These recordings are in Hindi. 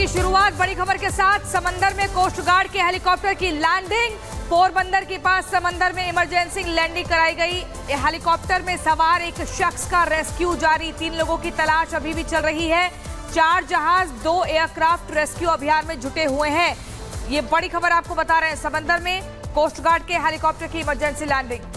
की शुरुआत बड़ी खबर के साथ। समंदर में कोस्ट गार्ड के हेलीकॉप्टर की लैंडिंग। पोरबंदर के पास समंदर में इमरजेंसी लैंडिंग कराई गई। हेलीकॉप्टर में सवार एक शख्स का रेस्क्यू जारी। 3 लोगों की तलाश अभी भी चल रही है। 4 जहाज 2 एयरक्राफ्ट रेस्क्यू अभियान में जुटे हुए हैं। ये बड़ी खबर आपको बता रहे हैं। समंदर में कोस्ट गार्ड के हेलीकॉप्टर की इमरजेंसी लैंडिंग।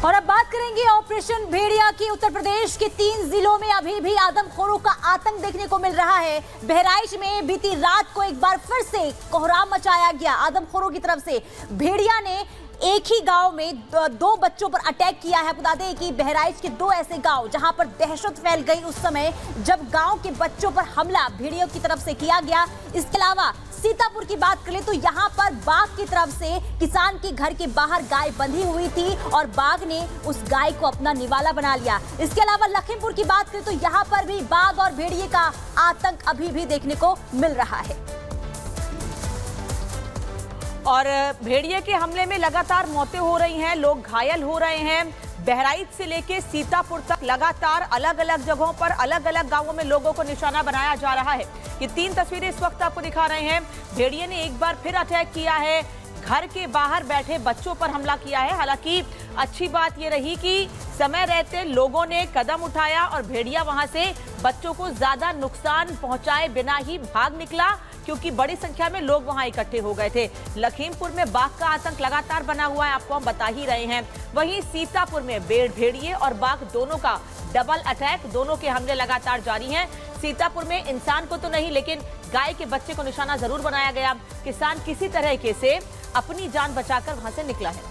और अब बात करेंगे ऑपरेशन भेड़िया की। उत्तर प्रदेश के 3 जिलों में अभी भी आदमखोरों का आतंक देखने को मिल रहा है। बहराइच में बीती रात को एक बार फिर से कोहराम मचाया गया आदमखोरों की तरफ से। भेड़िया ने एक ही गांव में 2 बच्चों पर अटैक किया है। बता दें कि बहराइच के 2 ऐसे गांव जहां पर दहशत फैल गई उस समय जब गांव के बच्चों पर हमला भेड़ियों की तरफ से किया गया। इसके अलावा सीतापुर की बात करें तो यहां पर बाघ की तरफ से किसान के घर के बाहर गाय बंधी हुई थी और बाघ ने उस गाय को अपना निवाला बना लिया। इसके अलावा लखीमपुर की बात करें तो यहां पर भी बाघ और भेड़िए का आतंक अभी भी देखने को मिल रहा है। और भेड़िए के हमले में लगातार मौतें हो रही हैं, लोग घायल हो रहे हैं। बहराइच से लेके सीतापुर तक लगातार अलग अलग जगहों पर अलग अलग गांवों में लोगों को निशाना बनाया जा रहा है। ये 3 तस्वीरें इस वक्त आपको दिखा रहे हैं। भेड़िए ने एक बार फिर अटैक किया है, घर के बाहर बैठे बच्चों पर हमला किया है। हालांकि अच्छी बात ये रही कि समय रहते लोगों ने कदम उठाया और भेड़िया वहां से बच्चों को ज्यादा नुकसान पहुंचाए बिना ही भाग निकला, क्योंकि बड़ी संख्या में लोग वहां इकट्ठे हो गए थे। लखीमपुर में बाघ का आतंक लगातार बना हुआ है, आपको हम बता ही रहे हैं। वहीं सीतापुर में भेड़िए और बाघ दोनों का डबल अटैक, दोनों के हमले लगातार जारी हैं। सीतापुर में इंसान को तो नहीं लेकिन गाय के बच्चे को निशाना जरूर बनाया गया। किसान किसी तरह से अपनी जान बचाकर वहां से निकला है।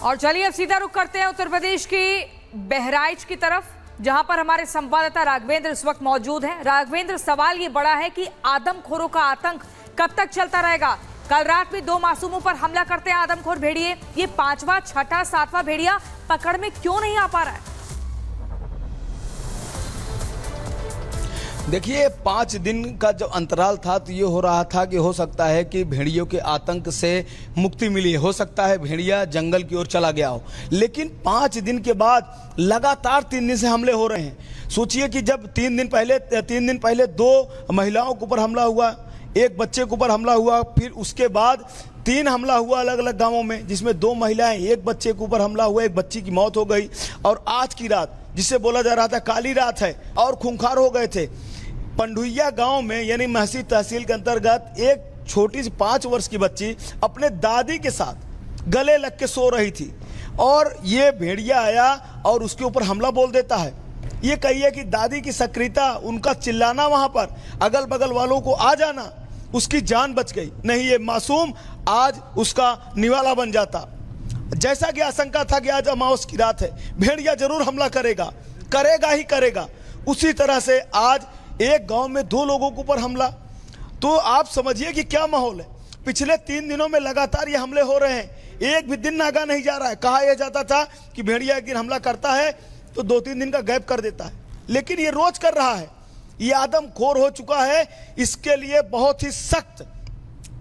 और चलिए अब सीधा रुख करते हैं उत्तर प्रदेश की बहराइच की तरफ, जहां पर हमारे संवाददाता राघवेंद्र इस वक्त मौजूद हैं। राघवेंद्र, सवाल ये बड़ा है कि आदमखोरों का आतंक कब तक चलता रहेगा? कल रात भी 2 मासूमों पर हमला करते हैं आदमखोर भेड़िए। ये 5वां, 6ठा, 7वां भेड़िया पकड़ में क्यों नहीं आ पा रहा है? देखिए, 5 दिन का जो अंतराल था तो ये हो रहा था कि हो सकता है कि भेड़ियों के आतंक से मुक्ति मिली है, हो सकता है भेड़िया जंगल की ओर चला गया हो। लेकिन 5 दिन के बाद लगातार 3 दिन से हमले हो रहे हैं। सोचिए कि जब 3 दिन पहले 2 महिलाओं के ऊपर हमला हुआ, 1 बच्चे के ऊपर हमला हुआ, फिर उसके बाद 3 हमला हुआ अलग अलग गाँवों में, जिसमें 2 महिलाएं, 1 बच्चे के ऊपर हमला हुआ, 1 बच्ची की मौत हो गई। और आज की रात, जिसे बोला जा रहा था काली रात है, और खूंखार हो गए थे। पंडुइया गांव में यानी महसी तहसील के अंतर्गत एक छोटी सी 5 वर्ष की बच्ची अपने दादी के साथ गले लग के सो रही थी और ये भेड़िया आया और उसके ऊपर हमला बोल देता है। ये कहिए कि दादी की सक्रियता, उनका चिल्लाना, वहां पर अगल बगल वालों को आ जाना, उसकी जान बच गई। नहीं, ये मासूम आज उसका निवाला बन जाता। जैसा कि आशंका था कि आज अमावस की रात है, भेड़िया जरूर हमला करेगा ही करेगा। उसी तरह से आज एक गांव में 2 लोगों के ऊपर हमला, तो आप समझिए कि क्या माहौल है। पिछले 3 दिनों में लगातार ये हमले हो रहे हैं, एक भी दिन नागा नहीं जा रहा है। कहा यह जाता था कि भेड़िया एक दिन हमला करता है तो 2-3 दिन का गैप कर देता है, लेकिन ये रोज कर रहा है। ये आदमखोर हो चुका है। इसके लिए बहुत ही सख्त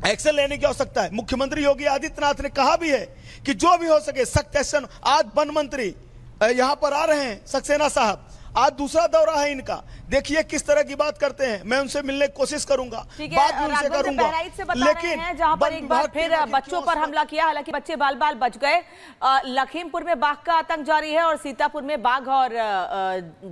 एक्शन लेने की आवश्यकता है। मुख्यमंत्री योगी आदित्यनाथ ने कहा भी है कि जो भी हो सके सख्त एक्शन। आज वन मंत्री यहाँ पर आ रहे हैं, सक्सेना साहब, आज दूसरा दौरा है इनका। देखिए किस तरह की बात करते हैं। मैं उनसे मिलने की कोशिश करूंगा, बात भी उनसे करूंगा। लेकिन जहां पर एक बार फिर बच्चों पर हमला किया, हालांकि बच्चे बाल बाल बच गए। लखीमपुर में बाघ का आतंक जारी है और सीतापुर में बाघ और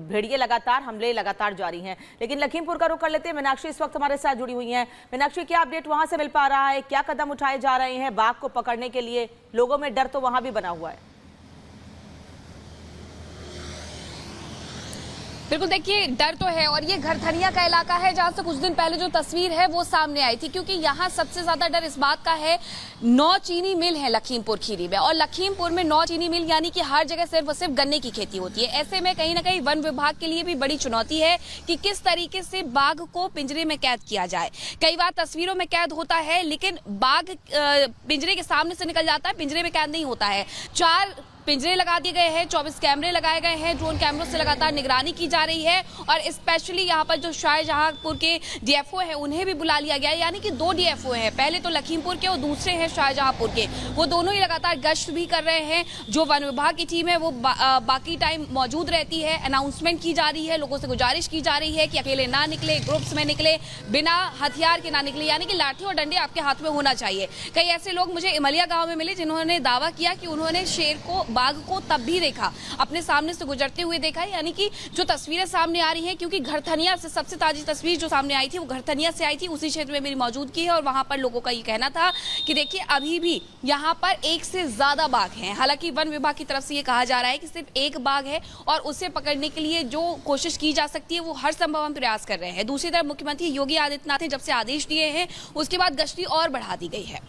भेड़िए हमले लगातार जारी हैं। लेकिन लखीमपुर का रुख कर लेते हैं। मीनाक्षी इस वक्त हमारे साथ जुड़ी हुई है। मीनाक्षी, क्या अपडेट वहां से मिल पा रहा है? क्या कदम उठाए जा रहे हैं बाघ को पकड़ने के लिए? लोगों में डर तो वहां भी बना हुआ है। बिल्कुल, देखिए डर तो है और ये घरधनिया का इलाका है जहां से कुछ दिन पहले जो तस्वीर है वो सामने आई थी, क्योंकि यहाँ सबसे ज्यादा डर इस बात का है 9 चीनी मिल है लखीमपुर खीरी में, और लखीमपुर में 9 चीनी मिल यानी कि हर जगह सिर्फ और सिर्फ गन्ने की खेती होती है। ऐसे में कहीं ना कहीं वन विभाग के लिए भी बड़ी चुनौती है कि किस तरीके से बाघ को पिंजरे में कैद किया जाए। कई बार तस्वीरों में कैद होता है लेकिन बाघ पिंजरे के सामने से निकल जाता है, पिंजरे में कैद नहीं होता है। 4 पिंजरे लगा दिए गए हैं, 24 कैमरे लगाए गए हैं, ड्रोन कैमरों से लगातार निगरानी की जा रही है, और स्पेशली यहाँ पर जो शाहजहांपुर के डीएफओ हैं उन्हें भी बुला लिया गया है, यानी कि 2 डीएफओ हैं, पहले तो लखीमपुर के और दूसरे हैं शाहजहांपुर के। वो दोनों ही लगातार गश्त भी कर रहे हैं। जो वन विभाग की टीम है वो बाकी टाइम मौजूद रहती है। अनाउंसमेंट की जा रही है, लोगों से गुजारिश की जा रही है कि अकेले ना निकले, ग्रुप्स में निकले, बिना हथियार के ना निकले, यानी कि लाठी और डंडे आपके हाथ में होना चाहिए। कई ऐसे लोग मुझे इमलिया गाँव में मिले जिन्होंने दावा किया कि उन्होंने बाघ को तब भी देखा, अपने सामने से गुजरते हुए देखा, यानी कि जो तस्वीरें सामने आ रही हैं, क्योंकि घरथनिया से सबसे ताजी तस्वीर जो सामने आई थी वो घरथनिया से आई थी, उसी क्षेत्र में मेरी मौजूदगी है, और वहां पर लोगों का ये कहना था कि देखिए अभी भी यहाँ पर 1 से ज्यादा बाघ हैं। हालांकि वन विभाग की तरफ से ये कहा जा रहा है कि सिर्फ 1 बाघ है और उसे पकड़ने के लिए जो कोशिश की जा सकती है वो हर संभव हम प्रयास कर रहे हैं। दूसरी तरफ मुख्यमंत्री योगी आदित्यनाथ ने जब से आदेश दिए हैं उसके बाद गश्ती और बढ़ा दी गई है।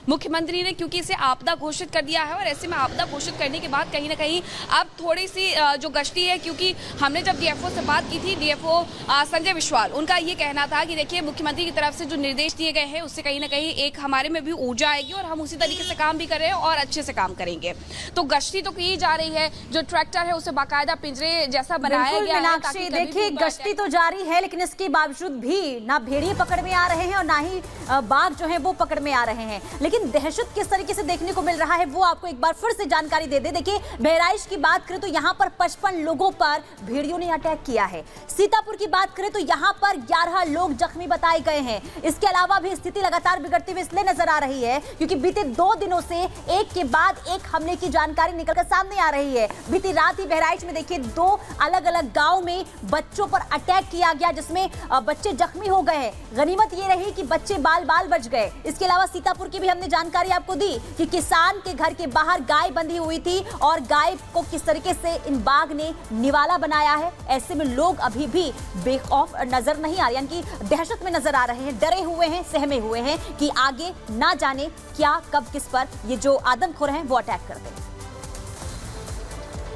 मुख्यमंत्री ने क्योंकि इसे आपदा घोषित कर दिया है, और ऐसे में आपदा घोषित करने के बाद कहीं ना कहीं अब थोड़ी सी जो गश्ती है, क्योंकि हमने जब डीएफओ से बात की थी, डीएफओ संजय विश्वाल, उनका ये कहना था कि देखिए मुख्यमंत्री की तरफ से जो निर्देश दिए गए हैं उससे कहीं ना कहीं एक हमारे में भी ऊर्जा आएगी और हम उसी तरीके से काम भी कर रहे हैं और अच्छे से काम करेंगे। तो गश्ती तो की जा रही है, जो ट्रैक्टर है उसे बाकायदा पिंजरे जैसा बनाया गया है ताकि देखिए गश्ती तो जारी है, लेकिन इसके बावजूद भी ना भेड़िए पकड़ में आ रहे हैं और ना ही बाघ जो है वो पकड़ में आ रहे हैं। लेकिन दहशत किस तरीके से देखने को मिल रहा है वो आपको एक बार फिर से जानकारी दे दे। देखिए बहराइच की बात करें तो यहाँ पर 55 लोगों पर भेड़ियों ने अटैक किया है। सीतापुर की बात करें तो यहाँ पर 11 लोग जख्मी बताए गए हैं। इसके अलावा भी स्थिति लगातार बिगड़ती हुई इसलिए नजर आ रही है क्योंकि बीते 2 दिनों से एक के बाद एक हमले की जानकारी निकलकर सामने आ रही है। बीती रात ही बहराइच में देखिए 2 अलग अलग गांव में बच्चों पर अटैक किया गया जिसमें बच्चे जख्मी हो गए हैं। गनीमत ये रही कि बच्चे बाल बाल बच गए। इसके अलावा सीतापुर की भी हमने जानकारी आपको दी कि किसान के घर के बाहर गाय बंधी हुई थी और गाय को किस तरीके से इन बाघ ने निवाला बनाया है। ऐसे में लोग अभी भी बेखौफ नजर नहीं आ रहे, यानी कि दहशत में नजर आ रहे हैं, डरे हुए हैं, सहमे हुए हैं कि आगे ना जाने क्या कब किस पर ये जो आदमखोर हैं वो अटैक कर दें।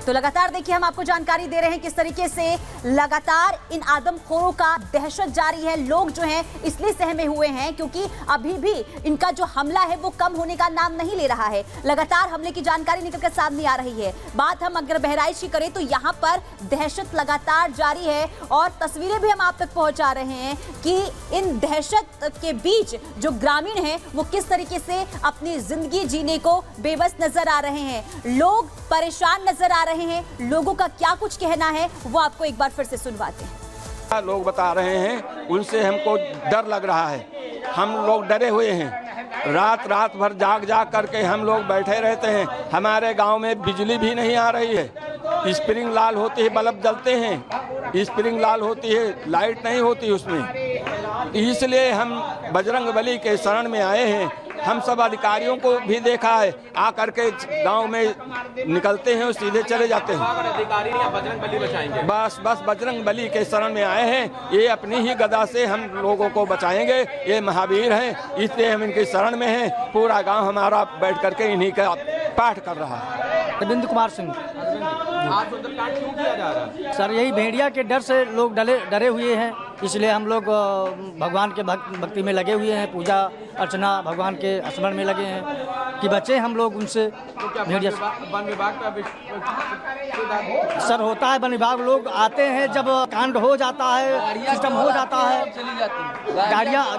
तो लगातार देखिए हम आपको जानकारी दे रहे हैं किस तरीके से लगातार इन आदमखोरों का दहशत जारी है। लोग जो हैं इसलिए सहमे हुए हैं क्योंकि अभी भी इनका जो हमला है वो कम होने का नाम नहीं ले रहा है। लगातार हमले की जानकारी निकलकर सामने आ रही है। बात हम अगर बहराइच की करें तो यहाँ पर दहशत लगातार जारी है और तस्वीरें भी हम आप तक पहुंचा रहे हैं कि इन दहशत के बीच जो ग्रामीण हैं वो किस तरीके से अपनी जिंदगी जीने को बेबस नजर आ रहे हैं। लोग परेशान नजर आ रहे हैं। लोगों का क्या कुछ कहना है वो आपको एक बार फिर से सुनवाते हैं। लोग बता रहे हैं उनसे हमको डर लग रहा है। हम लोग डरे हुए हैं। रात भर जाग करके हम लोग बैठे रहते हैं। हमारे गांव में बिजली भी नहीं आ रही है। स्प्रिंग लाल होती है, बल्ब जलते हैं, स्प्रिंग लाल होती है, लाइट नहीं होती उसमें। इसलिए हम बजरंग बली के शरण में आए हैं। हम सब अधिकारियों को भी देखा है, आकर के गांव में निकलते हैं और सीधे चले जाते हैं। अधिकारी या बजरंग बली बचाएंगे? बस बजरंग बली के शरण में आए हैं। ये अपनी ही गदा से हम लोगों को बचाएंगे। ये महावीर हैं, इसलिए हम इनके शरण में हैं। पूरा गांव हमारा बैठ करके इन्हीं का पाठ कर रहा है। रविंद्र कुमार सिंह। आज सुंदरकांड क्यों किया जा रहा है? सर यही भेड़िया के डर से लोग डरे हुए हैं, इसलिए हम लोग भगवान के भक्ति में लगे हुए हैं। पूजा अर्चना भगवान के स्मरण में लगे हैं कि बचे हम लोग उनसे। तो क्या वन विभाग का सर होता है, वन विभाग लोग आते हैं जब कांड हो जाता है, सिस्टम हो जाता है,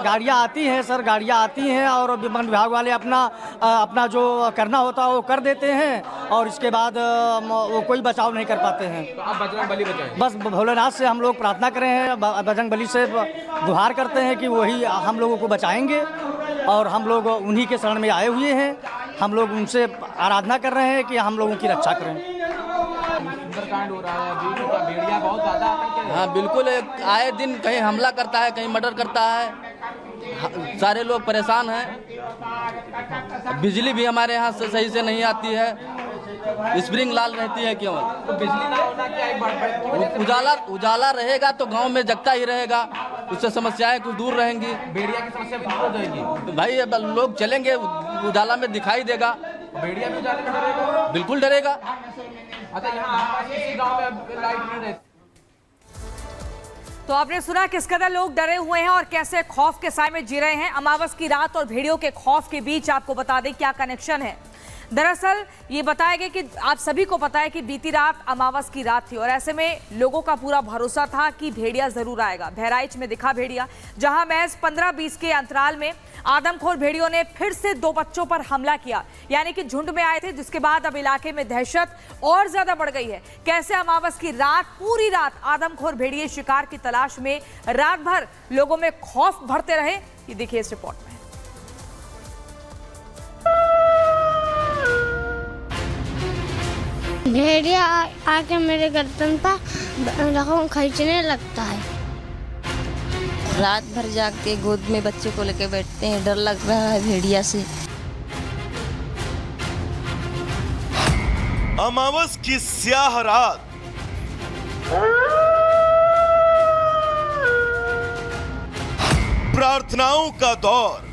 गाड़ियाँ आती हैं सर, गाड़ियाँ आती हैं और वन विभाग वाले अपना जो करना होता है वो कर देते हैं और इसके बाद वो कोई बचाव नहीं कर पाते हैं। तो आप बजरंग बली बचाएं? बस भोलेनाथ से हम लोग प्रार्थना कर रहे हैं, बजरंग बली से गुहार करते हैं कि वही हम लोगों को बचाएंगे और हम लोग उन्हीं के शरण में आए हुए हैं। हम लोग उनसे आराधना कर रहे हैं कि हम लोगों की रक्षा करें। सुंदरकांड हो रहा है, भेड़िया बहुत ज़्यादा आतंक है। हाँ बिल्कुल, आए दिन कहीं हमला करता है, कहीं मर्डर करता है। सारे लोग परेशान हैं। बिजली भी हमारे यहाँ से सही से नहीं आती है। स्प्रिंग लाल रहती है केवल। तो बिजली ना होना क्या है? उजाला रहेगा तो गांव में जगता ही रहेगा, उससे समस्याएं कुछ दूर रहेंगी। भेड़िया की समस्या भी दूर हो जाएगी। भाई अब लोग चलेंगे, उजाला में दिखाई देगा। भेड़िया भी उजाले में डरेगा? बिल्कुल डरेगा। अच्छा, यहाँ आसपास किसी गाँव में लाइट नहीं रहती? तो आपने सुना किस कदर लोग डरे हुए हैं और कैसे खौफ के साए में जी रहे हैं। अमावस की रात और भेड़ियों के खौफ के बीच आपको बता दें क्या कनेक्शन है। दरअसल ये बताया गया कि आप सभी को पता है कि बीती रात अमावस की रात थी और ऐसे में लोगों का पूरा भरोसा था कि भेड़िया जरूर आएगा। बहराइच में दिखा भेड़िया, जहां महज 15-20 के अंतराल में आदमखोर भेड़ियों ने फिर से 2 बच्चों पर हमला किया, यानी कि झुंड में आए थे, जिसके बाद अब इलाके में दहशत और ज्यादा बढ़ गई है। कैसे अमावस की रात, पूरी रात आदमखोर भेड़िए शिकार की तलाश में रात भर लोगों में खौफ भरते रहे, ये देखिए इस रिपोर्ट में। भेड़िया आके मेरे गर्दन पर खींचने लगता है। रात भर जाग के गोद में बच्चे को लेके बैठते हैं, डर लग रहा है भेड़िया से। अमावस की स्याह रात, प्रार्थनाओं का दौर,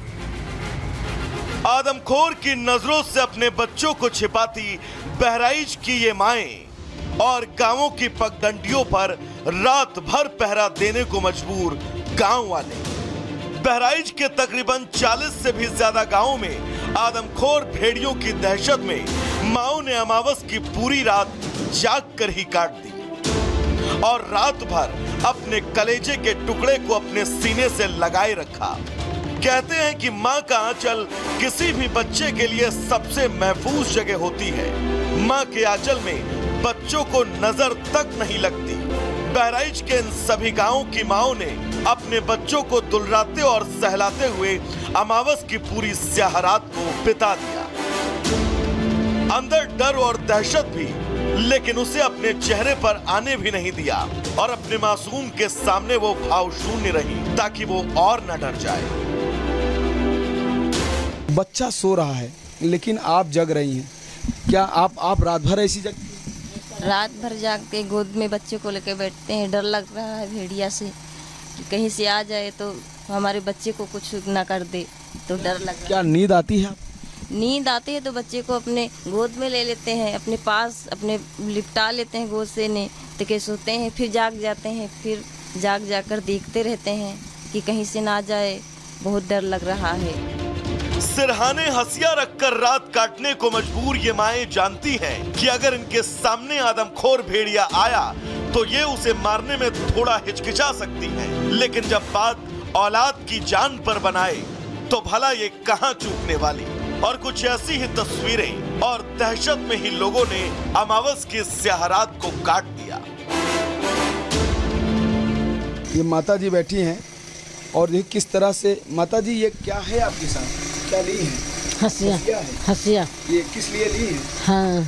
आदमखोर की नजरों से अपने बच्चों को छिपाती बहराइच की ये माएं और गांवों की पगडंडियों पर रात भर पहरा देने को मजबूर गांव वाले। बहराइच के तकरीबन 40 से भी ज्यादा गांवों में आदमखोर भेड़ियों की दहशत में माओ ने अमावस की पूरी रात जाग कर ही काट दी और रात भर अपने कलेजे के टुकड़े को अपने सीने से लगाए रखा। कहते हैं कि माँ का आंचल किसी भी बच्चे के लिए सबसे महफूज जगह होती है। माँ के आंचल में बच्चों को नजर तक नहीं लगती। बहराइच के इन सभी गांवों की माओं ने अपने बच्चों को दुलराते और सहलाते हुए अमावस की पूरी स्याह रात को बिता दिया। अंदर डर और दहशत भी, लेकिन उसे अपने चेहरे पर आने भी नहीं दिया और अपने मासूम के सामने वो भाव शून्य रही ताकि वो और न डर जाए। बच्चा सो रहा है लेकिन आप जग रही हैं, क्या आप रात भर ऐसी जगती? रात भर जाग के गोद में बच्चे को लेके बैठते हैं, डर लग रहा है भेड़िया से कि कहीं से आ जाए तो हमारे बच्चे को कुछ ना कर दे, तो डर लग रहा है। क्या नींद आती है? नींद आती है तो बच्चे को अपने गोद में ले लेते हैं, अपने पास अपने लिपटा लेते हैं गोद से ने, तो के सोते हैं, फिर जाग जाते हैं, फिर जाग जाकर देखते रहते हैं कि कहीं से ना जाए, बहुत डर लग रहा है। सिरहाने हंसिया रखकर रात काटने को मजबूर ये माएं जानती हैं कि अगर इनके सामने आदमखोर भेड़िया आया तो ये उसे मारने में थोड़ा हिचकिचा सकती हैं, लेकिन जब बात औलाद की जान पर बनाए तो भला ये कहां चूकने वाली। और कुछ ऐसी ही तस्वीरें और दहशत में ही लोगों ने अमावस की स्याह रात को काट दिया। ये माता जी बैठी हैं और ये किस तरह से, माता जी ये क्या है आपके साथ, क्या ली है? हंसिया। है हंसिया। ये किस लिए ली है? हाँ,